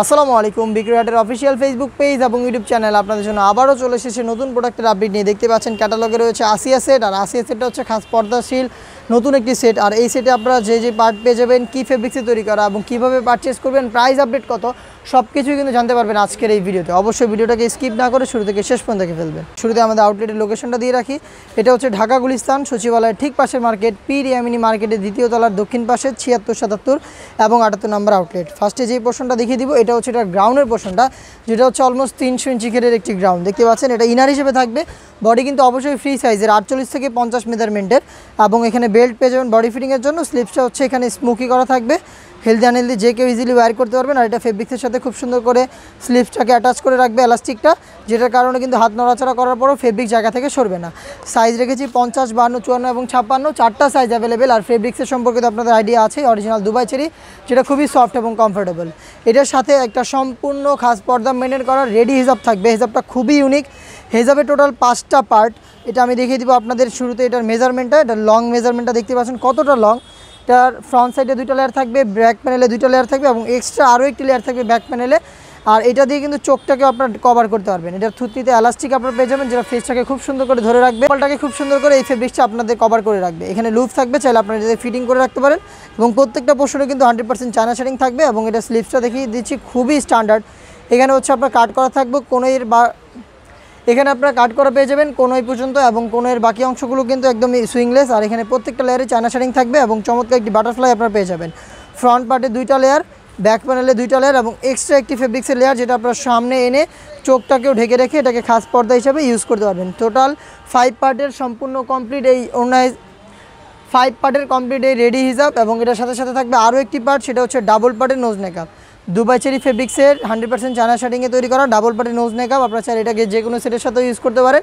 আসসালামু আলাইকুম। বিক্রি হাটের অফিসিয়াল ফেসবুক পেজ এবং ইউটিউব চ্যানেল আপনাদের জন্য আবারও চলে এসেছে নতুন প্রোডাক্টের আপডেট নিয়ে। দেখতে পাচ্ছেন ক্যাটালগে রয়েছে আসিয়া সেট, আর আসিয়া সেটটা হচ্ছে খাস পর্দাশীল নতুন একটি সেট। আর এই সেটে আপনারা যে পার্ট পেয়ে যাবেন, কী ফেব্রিক্সে তৈরি করা এবং কীভাবে পারচেস করবেন, প্রাইস আপডেট কত, সব কিছুই কিন্তু জানতে পারবেন আজকের এই ভিডিওতে। অবশ্যই ভিডিওটাকে স্কিপ না করে শুরু থেকে শেষ পর্যন্ত দেখে ফেলবেন। শুরুতে আমাদের আউটলেটের লোকেশনটা দিয়ে রাখি। এটা হচ্ছে ঢাকা গুলিস্তান সচিবালয়ের ঠিক পাশের মার্কেট, পীর ইয়ামিনী মার্কেটের দ্বিতীয় তলার দক্ষিণ পাশে 76, 77 এবং 78 নম্বর আউটলেট। ফার্স্টে যেই পোর্শনটা দেখিয়ে দিব, এটা হচ্ছে এটা গ্রাউন্ডের পোর্শনটা, যেটা হচ্ছে অলমোস্ট 300 ইঞ্চি ঘেরের একটি গ্রাউন্ড। দেখতে পাচ্ছেন এটা ইনার হিসেবে থাকবে। বডি কিন্তু অবশ্যই ফ্রি সাইজের 48 থেকে 50 মেজারমেন্টের, এবং এখানে বেল্ট পেয়ে যাবেন বডি ফিটিংয়ের জন্য। স্লিপসটা হচ্ছে এখানে স্মোকি করা থাকবে, হেলদি আনহেলদি যে কেউ ইজিলি ওয়্যার করতে পারবেন। আর এটা ফেব্রিক্সের সাথে খুব সুন্দর করে স্লিপসটাকে অ্যাটাচ করে রাখবে এলাস্টিকটা, যেটার কারণে কিন্তু হাত নড়াচড়া করার পরও ফেব্রিক জায়গা থেকে সরবে না। সাইজ রেখেছি 50, 52, 54 এবং 56, 4টা সাইজ অ্যাভেলেবেল। আর ফেব্রিক্সের সম্পর্কে তো আপনাদের আইডিয়া আছে, অরিজিনাল দুবাই চেরি, যেটা খুবই সফট এবং কমফোর্টেবল। এটার সাথে একটা সম্পূর্ণ খাস পর্দা মেনটেন করা রেডি হিজাব থাকবে। হিজাবটা খুবই ইউনিক। হিজাবে টোটাল 5টা পার্ট। এটা আমি দেখিয়ে দিব আপনাদের শুরুতে। এটার মেজারমেন্টটা, এটা লং মেজারমেন্টটা দেখতে পাচ্ছেন কতটা লং। এটার ফ্রন্ট সাইডে 2টা লেয়ার থাকবে, ব্যাক প্যানেলে 2টা লেয়ার থাকবে এবং এক্সট্রা আরও একটি লেয়ার থাকবে ব্যাক প্যানেলে। আর এটা দিয়ে কিন্তু চোখটাকে আপনার কভার করতে পারবেন। এটার থুতনিতে এলাস্টিক আপনারা পেয়ে যাবেন, যেটা ফেসটাকে খুব সুন্দর করে ধরে রাখবে, কপালটাকে খুব সুন্দর করে এই ফেব্রিক্সটা আপনাদের কভার করে রাখবে। এখানে লুপ থাকবে, চাইলে আপনারা যদি ফিটিং করে রাখতে পারেন। এবং প্রত্যেকটা পোর্শনে কিন্তু 100% চায়না শেডিং থাকবে। এবং এটা স্লিপসটা দেখিয়ে দিচ্ছি, খুবই স্ট্যান্ডার্ড। এখানে হচ্ছে আপনার কাট করা থাকবে কোনোর বা এখানে আপনারা কাট করা পেয়ে যাবেন কোনোই পর্যন্ত, এবং কোনোর বাকি অংশগুলো কিন্তু একদমই সুইংলেস। আর এখানে প্রত্যেকটা লেয়ারে চায়না শেডিং থাকবে এবং চমৎকার একটি বাটারফ্লাই আপনারা পেয়ে যাবেন। ফ্রন্ট পার্টে 2টা লেয়ার, ব্যাক প্যানেলে 2টা লেয়ার এবং এক্সট্রা একটি ফেব্রিক্সের লেয়ার, যেটা আপনারা সামনে এনে চোখটাকেও ঢেকে রেখে এটাকে খাস পর্দা হিসাবে ইউজ করতে পারবেন। টোটাল 5 পার্টের সম্পূর্ণ কমপ্লিট এই অন্যায় 5 পার্টের কমপ্লিট এই রেডি হিজাব। এবং এটার সাথে সাথে থাকবে আরও একটি পার্ট, সেটা হচ্ছে ডাবল পার্টের নোজ নেকআপ। দুবাই চেরি ফেব্রিক্সের 100% চায়না শেডিংয়ে তৈরি করা ডাবল পার্টের নোজ নেকআপ। আপনারা চাইলে এটাকে যে কোনো সেটের সাথে ইউজ করতে পারেন।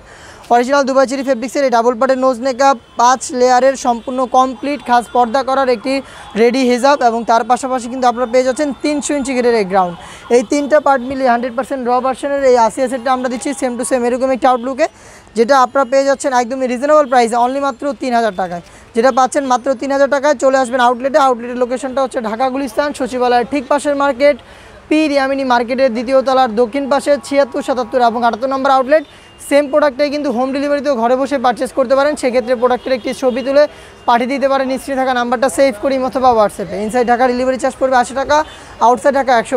অরিজিনাল দুবাই চেরি ফেব্রিক্সের এই ডাবল পার্টের নোজ নেকআপ 5 লেয়ারের সম্পূর্ণ কমপ্লিট খাস পর্দা করার একটি রেডি হিজাব। এবং তার পাশাপাশি কিন্তু আপনারা পেয়ে যাচ্ছেন 300 ইঞ্চি ঘেরের এই গ্রাউন্ড। এই 3টা পার্ট মিলিয়ে 100% র ভার্সনের এই আসিয়া সেটটা আমরা দিচ্ছি সেম টু সেম এরকম একটি আউটলুকে, যেটা আপনারা পেয়ে যাচ্ছেন একদমই রিজনেবল প্রাইসে, অনলি মাত্র 3000 টাকায়। যেটা পাচ্ছেন মাত্র 3000 টাকায়। চলে আসবেন আউটলেটে। আউটলেটের লোকেশনটা হচ্ছে ঢাকা গুলিস্তান সচিবালয়ের ঠিক পাশের মার্কেট, পীর ইয়ামিনী মার্কেটের দ্বিতীয় তলার দক্ষিণ পাশে 76, 77 এবং 78 নম্বর আউটলেট। সেম প্রোডাক্টটাই কিন্তু হোম ডেলিভারিতেও ঘরে বসে পারচেস করতে পারেন। সেক্ষেত্রে প্রোডাক্টের একটি ছবি তুলে পাঠিয়ে দিতে পারেন নিশ্চয়ই থাকা নাম্বারটা সেভ করি অথবা হোয়াটসঅ্যাপে। ইনসাইড ঢাকা ডেলিভারি চার্জ পড়বে 80 টাকা, আউটসাইড ঢাকা 100।